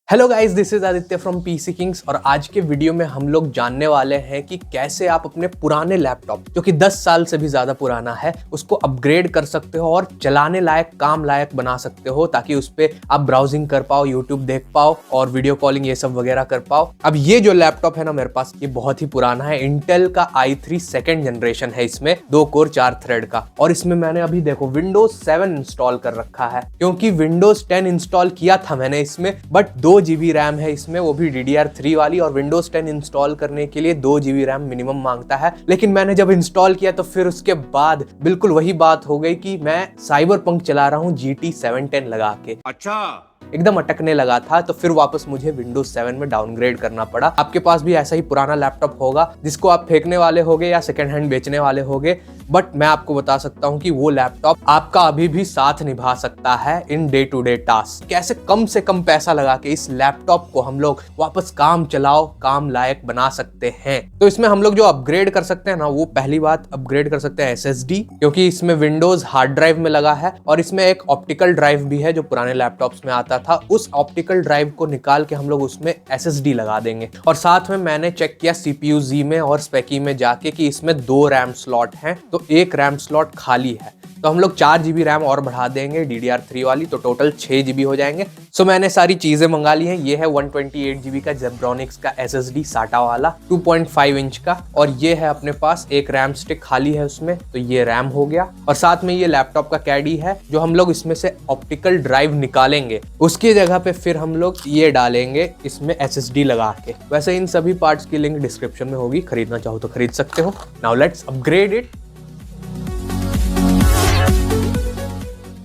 Hello guys, this is Aditya from PC Kings और आज के वीडियो में हम लोग जानने वाले हैं कि कैसे आप अपने पुराने लैपटॉप जो कि 10 साल से भी ज्यादा पुराना है उसको अपग्रेड कर सकते हो और चलाने लायक, काम लायक बना सकते हो ताकि उस पे आप ब्राउजिंग कर पाओ, यूट्यूब देख पाओ और वीडियो कॉलिंग ये सब वगैरह कर पाओ। अब ये जो लैपटॉप है ना मेरे पास, ये बहुत ही पुराना है। इंटेल का i3 सेकेंड जनरेशन है, इसमें 2 कोर 4 थ्रेड का, और इसमें मैंने अभी देखो विंडोज 7 इंस्टॉल कर रखा है क्योंकि विंडोज 10 इंस्टॉल किया था मैंने इसमें, बट 2 GB रैम है इसमें, वो भी DDR3 वाली, और विंडोज 10 इंस्टॉल करने के लिए 2 GB रैम मिनिमम मांगता है। लेकिन मैंने जब इंस्टॉल किया तो फिर उसके बाद बिल्कुल वही बात हो गई कि मैं साइबरपंक चला रहा हूँ GT 710 लगा के। अच्छा, एकदम अटकने लगा था, तो फिर वापस मुझे विंडोज 7 में डाउनग्रेड करना पड़ा। आपके पास भी ऐसा ही पुराना लैपटॉप होगा जिसको आप फेंकने वाले होगे या सेकेंड हैंड बेचने वाले होगे, बट मैं आपको बता सकता हूं कि वो लैपटॉप आपका अभी भी साथ निभा सकता है in day to day task. कैसे कम से कम पैसा लगा के इस लैपटॉप को हम लोग वापस काम चलाओ, काम लायक बना सकते हैं। तो इसमें हम लोग जो अपग्रेड कर सकते हैं ना, वो पहली बात अपग्रेड कर सकते हैं SSD, क्योंकि इसमें विंडोज हार्ड ड्राइव में लगा है और इसमें एक ऑप्टिकल ड्राइव भी है जो पुराने लैपटॉप्स में आता था। उस ऑप्टिकल ड्राइव को निकाल के हम लोग उसमें SSD लगा देंगे। और साथ में मैंने चेक किया CPU-Z में और स्पेकी में जाके कि इसमें 2 रैम स्लॉट हैं, तो 1 रैम स्लॉट खाली है, तो हम लोग 4 GB रैम और बढ़ा देंगे DDR3 वाली, तो टोटल 6 GB हो जाएंगे। सो मैंने सारी चीजें मंगा ली हैं। ये है 128 GB का Zebronics का SSD SATA वाला 2.5 इंच का, और ये है अपने पास एक रैम स्टिक खाली है उसमें, तो ये रैम हो गया। और साथ में ये लैपटॉप का कैडी है जो हम लोग इसमें से ऑप्टिकल ड्राइव निकालेंगे, उसकी जगह पे फिर हम लोग ये डालेंगे इसमें SSD लगा के। वैसे इन सभी पार्ट्स की लिंक डिस्क्रिप्शन में होगी, खरीदना चाहो तो खरीद सकते हो। Now let's upgrade it.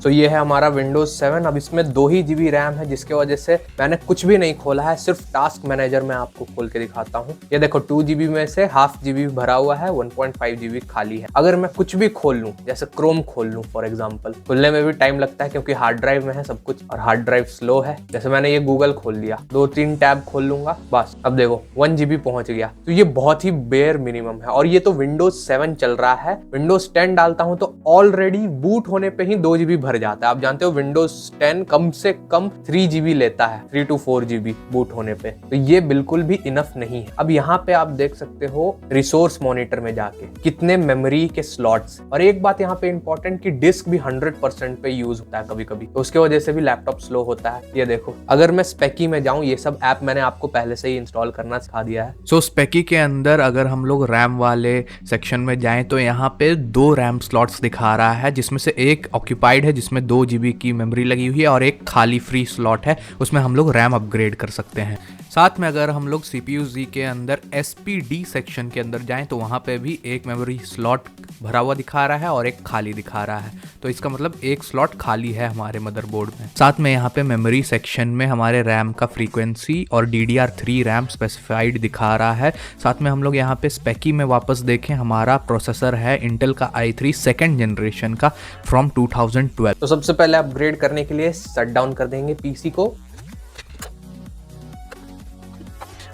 तो ये है हमारा विंडोज 7। अब इसमें 2 ही GB रैम है, जिसके वजह से मैंने कुछ भी नहीं खोला है, सिर्फ टास्क मैनेजर में आपको खोल के दिखाता हूँ। ये देखो 2 GB में से ½ GB भरा हुआ है, 1.5 GB खाली है। अगर मैं कुछ भी खोल लूँ, जैसे क्रोम खोल लूँ फॉर एग्जाम्पल, खुलने में भी टाइम लगता है क्योंकि हार्ड ड्राइव में है सब कुछ और हार्ड ड्राइव स्लो है। जैसे मैंने ये गूगल खोल लिया, 2-3 टैब खोल लूंगा, बस अब देखो 1 GB पहुंच गया। तो ये बहुत ही बेयर मिनिमम है, और ये तो विंडोज 7 चल रहा है। विंडोज 10 डालता हूँ तो ऑलरेडी बूट होने पे ही 2 GB भर जाता है। आप जानते हो विंडोज 10 कम से कम 3 GB लेता है, 3 to 4 GB बूट होने पे, तो ये बिल्कुल भी इनफ नहीं है। अब यहाँ पे आप देख सकते हो रिसोर्स मॉनिटर में जाके कितने मेमोरी के स्लॉट्स, और एक बात यहाँ पे इंपॉर्टेंट कि डिस्क भी 100% पे यूज होता है कभी कभी, तो उसके वजह से भी लैपटॉप स्लो होता है। ये देखो, अगर मैं स्पेकी में जाऊं, ये सब ऐप मैंने आपको पहले से ही इंस्टॉल करना सिखा दिया है। सो स्पेकी के अंदर अगर हम लोग रैम वाले सेक्शन में जाएं तो यहाँ पे 2 रैम स्लॉट्स दिखा रहा है, जिसमें से एक ऑक्यूपाइड है जिसमें 2 GB की मेमोरी लगी हुई है, और एक खाली फ्री स्लॉट है, उसमें हम लोग रैम अपग्रेड कर सकते हैं। साथ में अगर हम लोग CPU-Z के अंदर SPD सेक्शन के अंदर जाएं तो वहाँ पे भी एक मेमोरी स्लॉट भरा हुआ दिखा रहा है और एक खाली दिखा रहा है, तो इसका मतलब एक स्लॉट खाली है हमारे मदरबोर्ड में। साथ में यहाँ पे मेमोरी सेक्शन में हमारे रैम का फ्रीक्वेंसी और DDR3 रैम स्पेसिफाइड दिखा रहा है। साथ में हम लोग यहाँ पे स्पेकी में वापस देखें, हमारा प्रोसेसर है इंटेल का i3 सेकेंड जनरेशन का फ्रॉम 2012। तो सबसे पहले अपग्रेड करने के लिए शट डाउन कर देंगे पीसी को।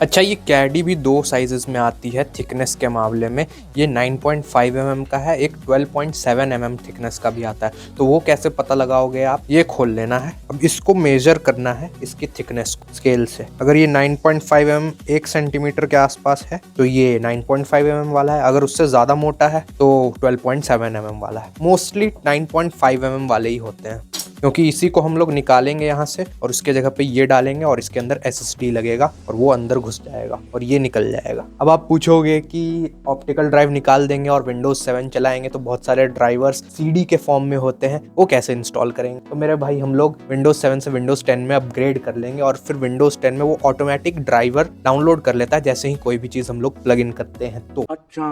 अच्छा, ये कैडी भी 2 साइजेस में आती है थिकनेस के मामले में। ये 9.5 mm का है, एक 12.7 mm थिकनेस का भी आता है। तो वो कैसे पता लगाओगे आप, ये खोल लेना है। अब इसको मेजर करना है, इसकी थिकनेस स्केल से। अगर ये 9.5 mm 1 सेंटीमीटर के आसपास है तो ये 9.5 mm वाला है। अगर उससे ज्यादा मोटा है तो 12.7 mm वाला है। मोस्टली 9.5 mm वाले ही होते हैं, क्योंकि इसी को हम लोग निकालेंगे यहाँ से और उसके जगह पे ये डालेंगे और इसके अंदर SSD लगेगा और वो अंदर घुस जाएगा और ये निकल जाएगा। अब आप पूछोगे कि ऑप्टिकल ड्राइव निकाल देंगे और विंडोज 7 चलाएंगे तो बहुत सारे ड्राइवर्स CD के फॉर्म में होते हैं, वो कैसे इंस्टॉल करेंगे? तो मेरे भाई, हम लोग विंडोज 7 से विंडोज 10 में अपग्रेड कर लेंगे और फिर विंडोज 10 में वो ऑटोमेटिक ड्राइवर डाउनलोड कर लेता है जैसे ही कोई भी चीज हम लोग प्लग इन करते हैं। तो अच्छा,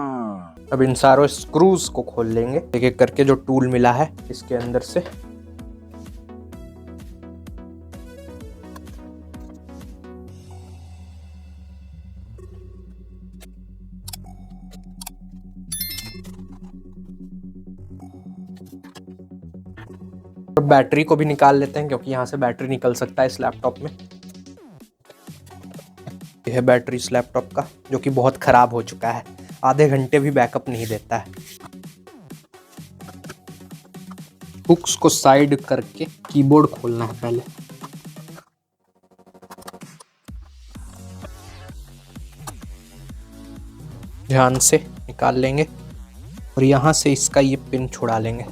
अब इन सारों स्क्रूज को खोल लेंगे एक एक करके, जो टूल मिला है इसके अंदर से। बैटरी को भी निकाल लेते हैं क्योंकि यहाँ से बैटरी निकल सकता है इस लैपटॉप में। यह है बैटरी इस लैपटॉप का, जो कि बहुत खराब हो चुका है, आधे घंटे भी बैकअप नहीं देता है। हुक्स को साइड करके कीबोर्ड खोलना है पहले। ध्यान से निकाल लेंगे और यहाँ से इसका ये पिन छुड़ा लेंगे।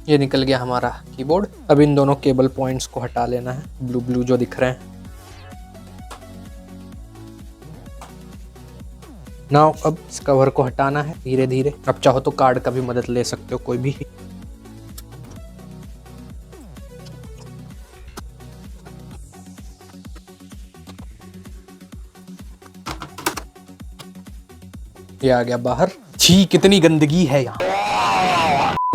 ये निकल गया हमारा कीबोर्ड। अब इन दोनों केबल पॉइंट्स को हटा लेना है, ब्लू ब्लू जो दिख रहे हैं। नाउ अब इस कवर को हटाना है धीरे धीरे। अब चाहो तो कार्ड का भी मदद ले सकते हो कोई भी। ये आ गया बाहर। छी कितनी गंदगी है यहाँ।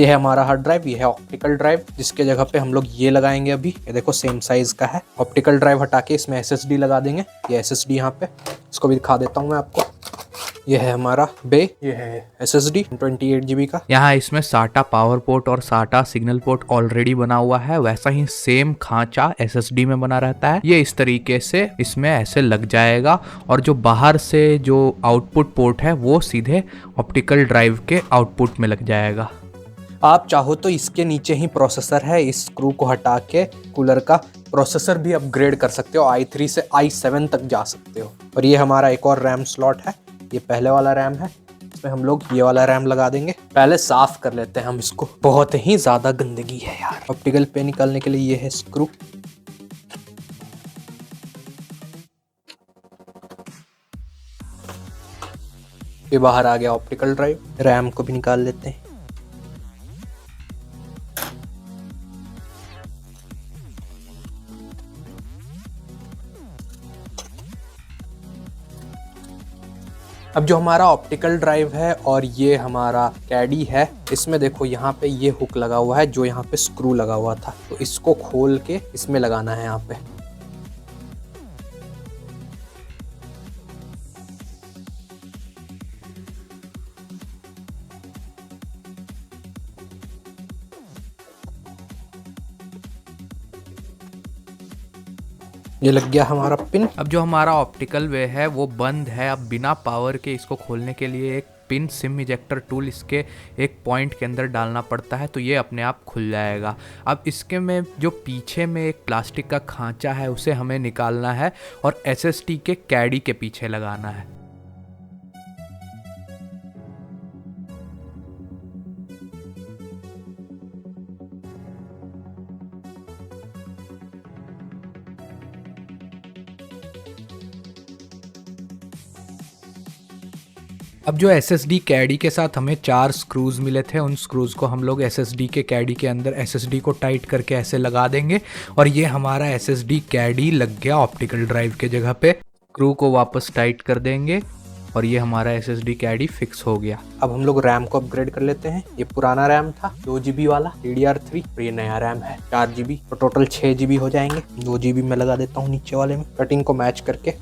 ये है हमारा हार्ड ड्राइव, ये है ऑप्टिकल ड्राइव जिसके जगह पे हम लोग ये लगाएंगे अभी। ये देखो सेम साइज का है। ऑप्टिकल ड्राइव हटा के इसमें एसएसडी लगा देंगे। ये एसएसडी यहाँ पे, इसको भी दिखा देता हूँ मैं आपको। ये है हमारा बे, ये है एसएसडी 28 GB का। यहाँ इसमें साटा पावर पोर्ट और साटा सिग्नल पोर्ट ऑलरेडी बना हुआ है, वैसा ही सेम खांचा एसएसडी में बना रहता है। ये इस तरीके से इसमें ऐसे लग जाएगा और जो बाहर से जो आउटपुट पोर्ट है वो सीधे ऑप्टिकल ड्राइव के आउटपुट में लग जाएगा। आप चाहो तो इसके नीचे ही प्रोसेसर है, इस स्क्रू को हटा के कूलर का प्रोसेसर भी अपग्रेड कर सकते हो, i3 से i7 तक जा सकते हो। और ये हमारा एक और रैम स्लॉट है, ये पहले वाला रैम है, इसमें हम लोग ये वाला रैम लगा देंगे। पहले साफ कर लेते हैं हम इसको, बहुत ही ज्यादा गंदगी है यार। ऑप्टिकल पे निकालने के लिए ये है स्क्रू। ये बाहर आ गया ऑप्टिकल ड्राइव। रैम को भी निकाल लेते हैं। अब जो हमारा ऑप्टिकल ड्राइव है और ये हमारा कैडी है, इसमें देखो यहाँ पे ये हुक लगा हुआ है जो यहाँ पे स्क्रू लगा हुआ था, तो इसको खोल के इसमें लगाना है यहाँ पे। ये लग गया हमारा पिन। अब जो हमारा ऑप्टिकल वे है वो बंद है। अब बिना पावर के इसको खोलने के लिए एक पिन सिम इजेक्टर टूल इसके एक पॉइंट के अंदर डालना पड़ता है, तो ये अपने आप खुल जाएगा। अब इसके में जो पीछे में एक प्लास्टिक का खांचा है उसे हमें निकालना है और एसएसडी के कैडी के पीछे लगाना है। अब जो SSD कैडी के साथ हमें 4 स्क्रूज मिले थे, उन स्क्रूज को हम लोग SSD के कैडी के अंदर SSD को टाइट करके ऐसे लगा देंगे और ये हमारा SSD कैडी लग गया ऑप्टिकल ड्राइव के जगह पे। स्क्रू को वापस टाइट कर देंगे और ये हमारा SSD कैडी फिक्स हो गया। अब हम लोग रैम को अपग्रेड कर लेते हैं। ये पुराना रैम था 2 GB वाला DDR3 और ये नया रैम है 4 GB, तो टोटल 6 GB हो जाएंगे। 2 GB में लगा देता हूँ नीचे वाले में, कटिंग को मैच करके।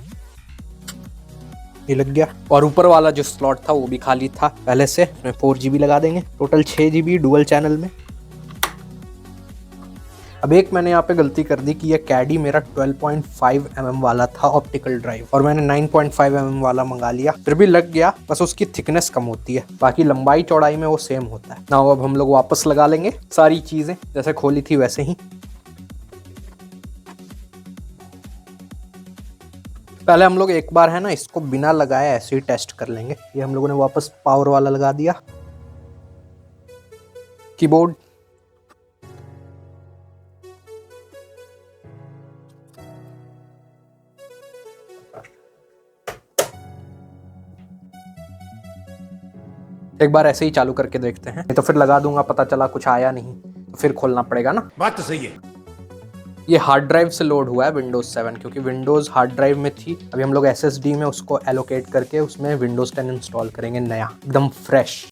ये लग गया। और ऊपर वाला जो स्लॉट था वो भी खाली था पहले से, उसमें 4 GB लगा देंगे, टोटल 6 GB डुअल चैनल में। अब एक मैंने यहाँ पे गलती कर दी कि ये कैडी मेरा 12.5 mm वाला था ऑप्टिकल ड्राइव और मैंने 9.5 mm वाला मंगा लिया। फिर भी लग गया, बस उसकी थिकनेस कम होती है, बाकी लंबाई चौड़ाई में वो सेम होता है ना। अब हम लोग वापस लगा लेंगे सारी चीजें जैसे खोली थी वैसे ही। पहले हम लोग एक बार है ना इसको बिना लगाए ऐसे ही टेस्ट कर लेंगे। ये हम लोगों ने वापस पावर वाला लगा दिया। कीबोर्ड, एक बार ऐसे ही चालू करके देखते हैं, नहीं तो फिर लगा दूंगा पता चला कुछ आया नहीं तो फिर खोलना पड़ेगा ना। बात तो सही है। ये हार्ड ड्राइव से लोड हुआ है विंडोज 7, क्योंकि विंडोज हार्ड ड्राइव में थी। अभी हम लोग SSD में उसको एलोकेट करके उसमें विंडोज 10 इंस्टॉल करेंगे, नया एकदम फ्रेश।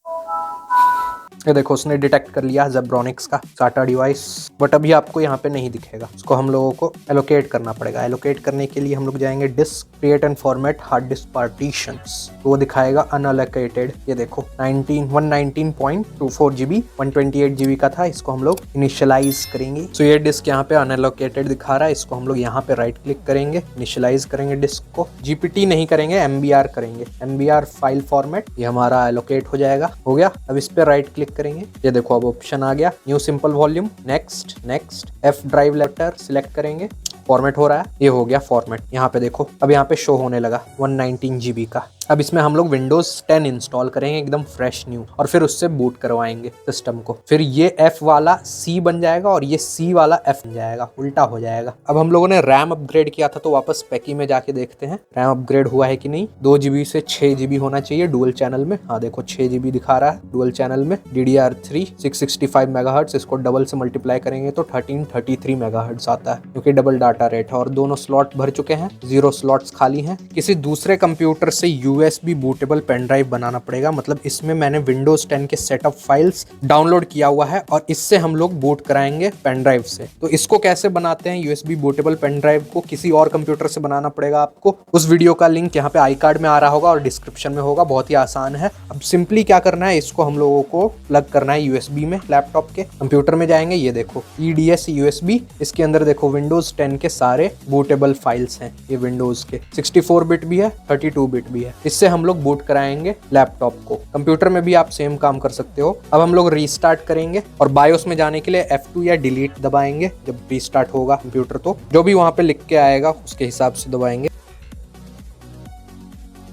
ये देखो उसने डिटेक्ट कर लिया जेब्रॉनिक्स का साटा डिवाइस, बट अभी आपको यहाँ पे नहीं दिखेगा। उसको हम लोगों को एलोकेट करना पड़ेगा। एलोकेट करने के लिए हम लोग जाएंगे disk, create and format hard disk partitions, तो वो दिखाएगा अनअलोकेटेड। ये देखो 119.24 GB 128 GB का था, इसको हम लोग इनिशियलाइज करेंगे। तो ये डिस्क यहाँ पे अनअलोकेटेड दिखा रहा है, इसको हम लोग यहाँ पे राइट क्लिक करेंगे, इनिशियलाइज करेंगे डिस्क को। GPT नहीं करेंगे, MBR करेंगे, MBR फाइल फॉर्मेट। ये हमारा एलोकेट हो जाएगा, हो गया। अब इस पे राइट क्लिक करेंगे, ये देखो अब ऑप्शन आ गया new simple volume, next next. F drive letter select करेंगे, फॉर्मेट हो रहा है, ये हो गया फॉर्मेट। यहाँ पे देखो अब यहाँ पे शो होने लगा 119 GB का। अब इसमें हम लोग विंडोज 10 इंस्टॉल करेंगे एकदम फ्रेश न्यू, और फिर उससे बूट करवाएंगे सिस्टम को। फिर ये F वाला C बन जाएगा और ये C वाला F बन जाएगा, उल्टा हो जाएगा। अब हम लोगों ने रैम अपग्रेड किया था, तो वापस पैकी में जाके देखते हैं रैम अपग्रेड हुआ है कि नहीं। 2 GB से 6 GB होना चाहिए डुअल चैनल में। हाँ देखो 6 GB दिखा रहा है डुअल चैनल में। DDR3 665 मेगाहर्ट्ज, इसको डबल से मल्टीप्लाई करेंगे तो 1333 मेगाहर्ट्ज आता है, क्योंकि डबल डाटा रेट है। और दोनों स्लॉट भर चुके हैं, 0 स्लॉट्स खाली हैं। किसी दूसरे कंप्यूटर से USB बूटेबल पेन ड्राइव बनाना पड़ेगा, मतलब इसमें मैंने विंडोज 10 के सेटअप फाइल्स डाउनलोड किया हुआ है और इससे हम लोग बूट कराएंगे पेन ड्राइव से। तो इसको कैसे बनाते हैं USB बूटेबल पेन ड्राइव को, किसी और कंप्यूटर से बनाना पड़ेगा आपको। उस वीडियो का लिंक यहाँ पे आई कार्ड में आ रहा होगा और डिस्क्रिप्शन में होगा, बहुत ही आसान है। अब सिंपली क्या करना है, इसको हम लोगों को प्लग करना है USB में। लैपटॉप के कंप्यूटर में जाएंगे, ये देखो EDS USB, इसके अंदर देखो विंडोज 10 के सारे बूटेबल फाइल्स हैं। ये विंडोज के 64 बिट भी है, 32 बिट भी है। इससे हम लोग बूट कराएंगे लैपटॉप को। कंप्यूटर में भी आप सेम काम कर सकते हो। अब हम लोग रीस्टार्ट करेंगे और बायोस में जाने के लिए F2 या डिलीट दबाएंगे। जब रीस्टार्ट होगा कंप्यूटर तो जो भी वहां पे लिख के आएगा उसके हिसाब से दबाएंगे।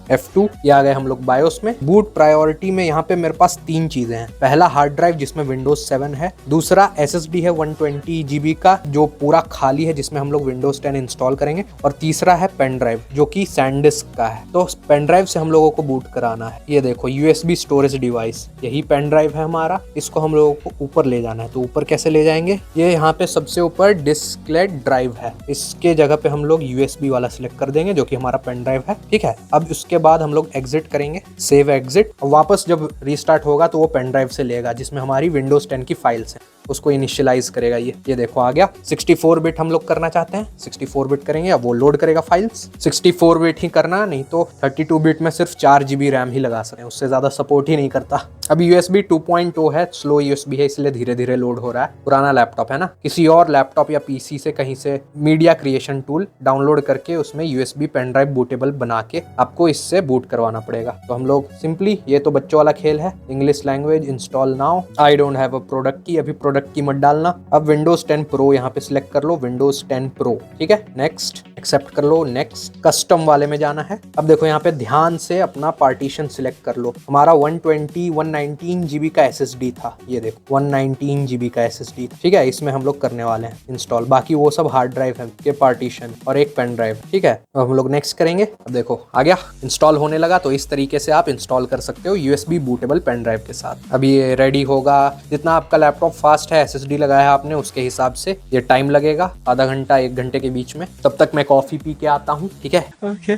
F2, ये आ गए हम लोग बायोस में। बूट प्रायोरिटी में यहाँ पे मेरे पास 3 चीजें हैं। पहला हार्ड ड्राइव जिसमें विंडोज 7 है, दूसरा SSD है 120 GB का जो पूरा खाली है जिसमें हम लोग विंडोज 10 इंस्टॉल करेंगे, और तीसरा है पेन ड्राइव जो कि सैनडिस्क का है। तो पेन ड्राइव से हम लोगों को बूट कराना है। ये देखो USB स्टोरेज डिवाइस, यही पेन ड्राइव है हमारा। इसको हम लोगों को ऊपर ले जाना है। तो ऊपर कैसे ले जाएंगे, ये यहाँ पे सबसे ऊपर डिस्कलेट ड्राइव है, इसके जगह पे हम लोग USB वाला सिलेक्ट कर देंगे जो कि हमारा पेन ड्राइव है। ठीक है, अब उसके बाद हम लोग एग्जिट करेंगे, सेव एग्जिट। वापस जब रीस्टार्ट होगा तो वो पेन ड्राइव से लेगा जिसमें हमारी विंडोज 10 की फाइल्स हैं, उसको इनिशियलाइज करेगा। ये देखो आ गया। 64 बिट हम लोग करना चाहते हैं, 64 बिट करेंगे। अब वो लोड करेगा फाइल्स। 64 बिट ही करना, नहीं तो 32 बिट में सिर्फ 4 GB रैम ही लगा सकते हैं, उससे ज्यादा सपोर्ट ही नहीं करता। अब USB 2.0 है, स्लो USB है, इसलिए धीरे धीरे लोड हो रहा है। पुराना लैपटॉप है ना, किसी और लैपटॉप या PC से कहीं से मीडिया क्रिएशन टूल डाउनलोड करके उसमें USB पेन ड्राइव बूटेबल बना के आपको इससे बूट करवाना पड़ेगा। तो हम लोग सिंपली, ये तो बच्चों वाला खेल है, English language install now. I don't have a product की, अभी प्रोडक्ट की मत डालना। अब विंडोज 10 प्रो यहाँ पे सिलेक्ट कर लो, विंडोज 10 प्रो। ठीक है, नेक्स्ट एक्सेप्ट कर लो, नेक्स्ट कस्टम वाले में जाना है। अब देखो यहाँ पे ध्यान से अपना पार्टीशन सिलेक्ट कर लो। हमारा 119 GB का SSD था, ये देखो 119 GB का SSD। ठीक है, इसमें हम लोग करने वाले हैं इंस्टॉल। बाकी वो सब हार्ड ड्राइव है के पार्टीशन और एक पेन ड्राइव। ठीक है, अब हम लोग नेक्स्ट करेंगे। अब देखो आ गया, इंस्टॉल होने लगा। तो इस तरीके से आप इंस्टॉल कर सकते हो USB बूटेबल पेन ड्राइव के साथ। अब ये रेडी होगा, जितना आपका लैपटॉप फास्ट है, SSD लगाया है आपने, उसके हिसाब से ये टाइम लगेगा, आधा घंटा 1 घंटे के बीच में। तब तक मैं कॉफी पी के आता हूँ। ठीक है, ओके।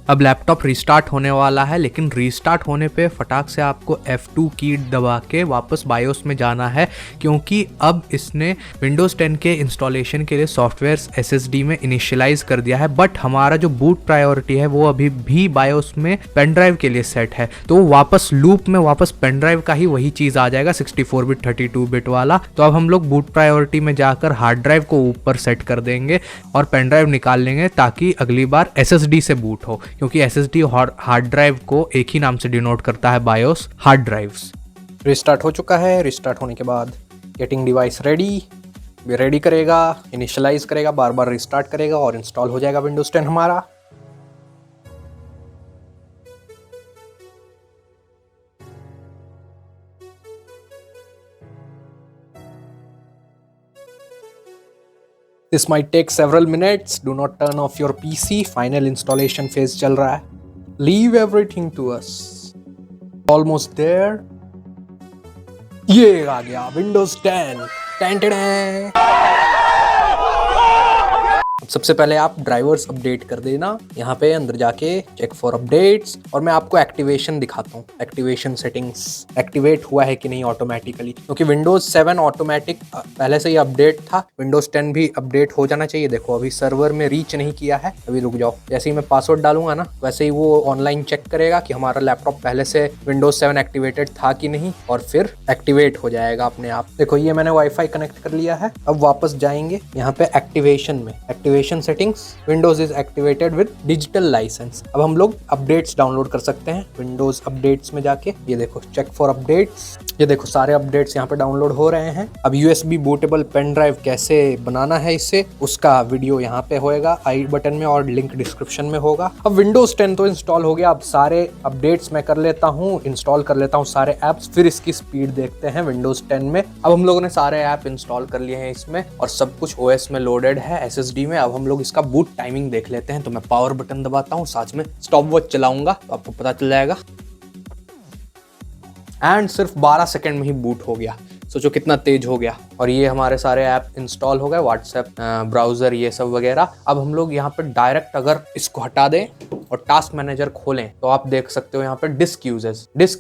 अब लैपटॉप रिस्टार्ट होने वाला है, लेकिन रिस्टार्ट होने पे फटाक से आपको F2 की दबा के वापस बायोस में जाना है, क्योंकि अब इसने विंडोज़ 10 के इंस्टॉलेशन के लिए सॉफ्टवेयर SSD में इनिशियलाइज कर दिया है। बट हमारा जो बूट प्रायोरिटी है वो अभी भी बायोस में पेन ड्राइव के लिए सेट है। तो वापस लूप में वापस पेन ड्राइव का ही वही चीज़ आ जाएगा, 64 बिट 32 बिट वाला। तो अब हम लोग बूट प्रायोरिटी में जाकर हार्ड ड्राइव को ऊपर सेट कर देंगे और पेन ड्राइव निकाल लेंगे, ताकि अगली बार SSD से बूट हो, क्योंकि SSD हार्ड ड्राइव को एक ही नाम से डिनोट करता है, बायोस हार्ड ड्राइव्स। रिस्टार्ट हो चुका है। रिस्टार्ट होने के बाद गेटिंग डिवाइस रेडी करेगा, इनिशियलाइज करेगा, बार बार रिस्टार्ट करेगा और इंस्टॉल हो जाएगा विंडोज 10 हमारा। This might take several minutes. Do not turn off your PC. Final installation phase चल रहा है. Leave everything to us. Almost there. ये आ गया Windows 10. सबसे पहले आप ड्राइवर्स अपडेट कर देना, यहाँ पे अंदर जाके चेक फॉर अपडेट्स, और मैं आपको एक्टिवेशन दिखाता हूँ। एक्टिवेशन सेटिंग्स एक्टिवेट हुआ है कि नहीं ऑटोमेटिकली, क्योंकि विंडोज 7 ऑटोमेटिक पहले से ही अपडेट था। विंडोज 10 भी अपडेट हो जाना चाहिए। देखो अभी सर्वर में रीच नहीं किया है, अभी रुक जाओ। जैसे ही मैं पासवर्ड डालूंगा ना, वैसे ही वो ऑनलाइन चेक करेगा कि हमारा लैपटॉप पहले से विंडोज 7 एक्टिवेटेड था कि नहीं, और फिर एक्टिवेट हो जाएगा अपने आप। देखो ये मैंने वाईफाई कनेक्ट कर लिया है। अब वापस जाएंगे यहाँ पे एक्टिवेशन में, activation settings, Windows is activated with digital licence. अब हम लोग अपडेट्स डाउनलोड कर सकते हैं विंडोज अपडेट्स में जाके। ये देखो चेक फॉर अपडेट्स, ये देखो सारे अपडेट्स यहाँ पे डाउनलोड हो रहे हैं। अब USB बूटेबल पेन ड्राइव कैसे बनाना है इससे, उसका वीडियो यहाँ पे होएगा आई बटन में और लिंक डिस्क्रिप्शन में होगा। अब विंडोज 10 तो इंस्टॉल हो गया, अब सारे अपडेट्स मैं कर लेता हूँ, इंस्टॉल कर लेता हूँ सारे ऐप्स, फिर इसकी स्पीड देखते हैं विंडोज 10 में। अब हम लोगों ने सारे ऐप इंस्टॉल कर लिए हैं इसमें और सब कुछ OS में लोडेड है SSD में। अब हम लोग इसका बूट टाइमिंग देख लेते हैं। तो मैं पावर बटन दबाता हूँ, साथ में स्टॉप वॉच चलाऊंगा तो आपको पता चल जाएगा। एंड सिर्फ 12 सेकंड में ही बूट हो गया। सोचो कितना तेज हो गया। और ये हमारे सारे ऐप इंस्टॉल हो गए, व्हाट्सएप, ब्राउजर, ये सब वगैरह। अब हम लोग यहाँ पे डायरेक्ट अगर इसको हटा दें और टास्क मैनेजर खोलें तो आप देख सकते हो यहाँ पे डिस्क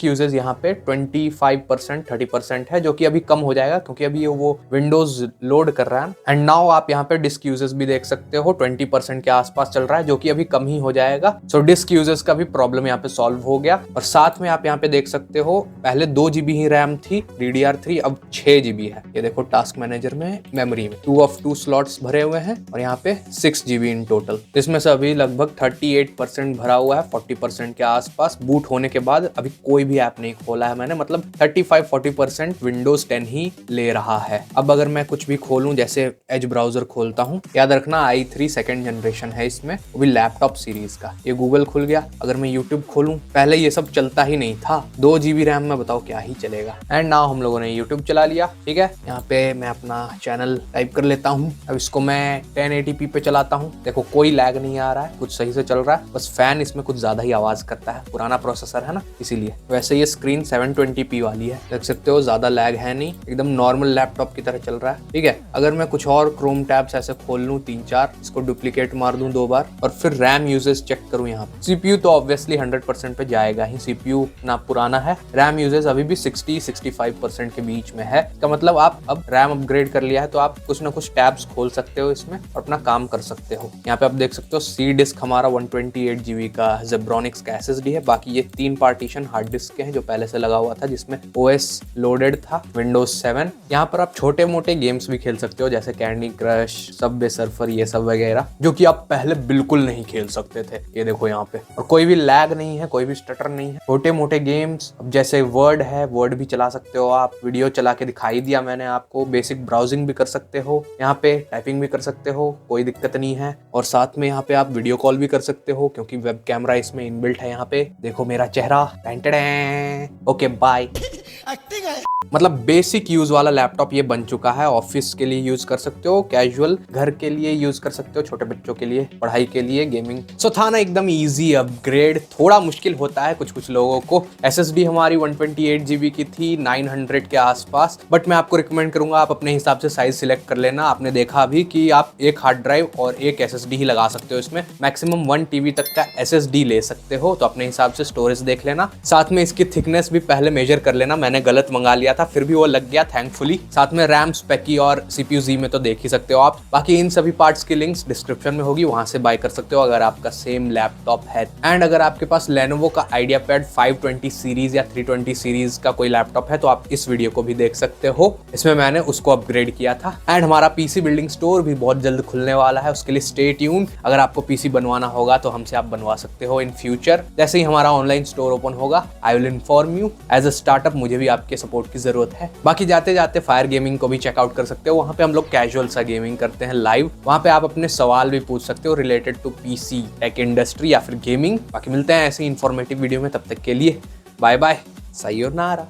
यूजेज यहाँ पे 25% 30% है, जो कि अभी कम हो जाएगा क्योंकि अभी वो विंडोज लोड कर रहा है। एंड नाउ आप यहाँ पे डिस्क यूजेज भी देख सकते हो 20% के आसपास चल रहा है, जो कि अभी कम ही हो जाएगा। सो डिस्क यूजेज का भी प्रॉब्लम यहाँ पे सॉल्व हो गया। और साथ में आप यहाँ पे देख सकते हो पहले 2 GB ही रैम थी DDR3, अब 6 GB है। ये देखो टास्क मैनेजर में मेमोरी में 2 of 2 स्लॉट्स भरे हुए हैं और यहाँ पे 6 GB इन टोटल। इसमें से अभी लगभग 38% भरा हुआ है, 40% के आसपास। बूट होने के बाद अभी कोई भी ऐप नहीं खोला है मैंने, मतलब 35-40% विंडोज 10 ही ले रहा है। अब अगर मैं कुछ भी खोलूं, जैसे एज ब्राउजर खोलता हूं, याद रखना i3 सेकेंड जनरेशन है इसमें, वो भी लैपटॉप सीरीज का। ये गूगल खुल गया। अगर मैं यूट्यूब खोलूं, पहले ये सब चलता ही नहीं था, 2 GB रैम में बताओ क्या ही चलेगा। एंड नाउ हम लोगों ने यूट्यूब चला लिया। ठीक है, यहाँ पे मैं अपना चैनल टाइप कर लेता हूँ। अब इसको मैं 1080p पे चलाता हूँ। देखो कोई लैग नहीं आ रहा है, कुछ सही से चल रहा है, बस फैन इसमें कुछ ज्यादा ही आवाज करता है, पुराना प्रोसेसर है ना इसीलिए। वैसे ये स्क्रीन 720p वाली है, देख सकते हो, ज्यादा लैग है नहीं, एकदम नॉर्मल लैपटॉप की तरह चल रहा है। ठीक है, अगर मैं कुछ और क्रोम टैब्स ऐसे खोल लूँ 3-4, इसको डुप्लीकेट मार दूं 2 बार और फिर रैम यूजेज चेक करूँ यहाँ पे। CPU तो ऑब्वियसली 100% पे जाएगा ही, CPU ना पुराना है। रैम यूजेज अभी भी 60-65% के बीच में है। इसका मतलब आप अब रैम अपग्रेड कर लिया है तो आप कुछ ना कुछ टैब्स खोल सकते हो इसमें और अपना काम कर सकते हो। यहाँ पे आप देख सकते हो C डिस्क हमारा 128 GB का Zebronics का SSD है। बाकी ये 3 पार्टीशन हार्ड डिस्क के हैं जो पहले से लगा हुआ था, जिसमें OS लोडेड था Windows 7। यहाँ पर आप छोटे मोटे गेम्स भी खेल सकते हो, जैसे कैंडी क्रश, सबवे सर्फर, ये सब वगैरह, जो कि आप पहले बिल्कुल नहीं खेल सकते थे। ये देखो यहाँ पे, और कोई भी लैग नहीं है, कोई भी स्टटर नहीं है। छोटे मोटे गेम्स, अब जैसे वर्ड है, वर्ड भी चला सकते हो आप। वीडियो चला के दिखाई दिया मैंने आपको। बेसिक ब्राउजिंग भी कर सकते हो, यहाँ पे टाइपिंग भी कर सकते हो, कोई दिक्कत नहीं है। और साथ में यहाँ पे आप वीडियो कॉल भी कर सकते हो क्योंकि वेब कैमरा इसमें इनबिल्ट है। यहाँ पे देखो मेरा चेहरा। Okay bye. मतलब बेसिक यूज वाला लैपटॉप ये बन चुका है। ऑफिस के लिए यूज कर सकते हो, कैजुअल घर के लिए यूज कर सकते हो, छोटे बच्चों के लिए, पढ़ाई के लिए, गेमिंग। सो था ना एकदम इजी अपग्रेड। थोड़ा मुश्किल होता है कुछ लोगों को। SSD हमारी 128 GB की थी, 900 के आसपास, बट मैं आपको रिकमेंड करूंगा आप अपने हिसाब से साइज सिलेक्ट कर लेना। आपने देखा अभी कि आप एक हार्ड ड्राइव और एक SSD ही लगा सकते हो इसमें, मैक्सिमम 1 TB तक का SSD ले सकते हो। तो अपने हिसाब से स्टोरेज देख लेना। साथ में इसकी थिकनेस भी पहले मेजर कर लेना, मैंने गलत मंगा लिया था, फिर भी वो लग गया थैंकफुली। साथ में रैम, स्पेकी और CPU Z में तो देख ही सकते हो आप। बाकी इन सभी पार्ट्स की लिंक्स डिस्क्रिप्शन में होगी, वहां से बाय कर सकते हो अगर आपका सेम लैपटॉप है। एंड अगर आपके पास Lenovo का IdeaPad 520 सीरीज या 320 सीरीज का कोई लैपटॉप है तो आप इस वीडियो को भी देख सकते हो, इसमें मैंने उसको अपग्रेड किया था। एंड हमारा PC बिल्डिंग स्टोर भी बहुत जल्द खुलने वाला है, उसके लिए स्टे ट्यून्ड। अगर आपको PC बनवाना होगा तो हमसे आप बनवा सकते हो इन फ्यूचर। जैसे ही हमारा ऑनलाइन स्टोर ओपन होगा I will inform you. As a startup मुझे भी आपके सपोर्ट की जरूरत है। बाकी जाते जाते फायर गेमिंग को भी चेकआउट कर सकते हो, वहां पे हम लोग कैजुअल सा गेमिंग करते हैं लाइव। वहां पे आप अपने सवाल भी पूछ सकते हो related to PC, tech industry या फिर गेमिंग। बाकी मिलते हैं ऐसी इंफॉर्मेटिव वीडियो में, तब तक के लिए बाय बाय, सायोनारा।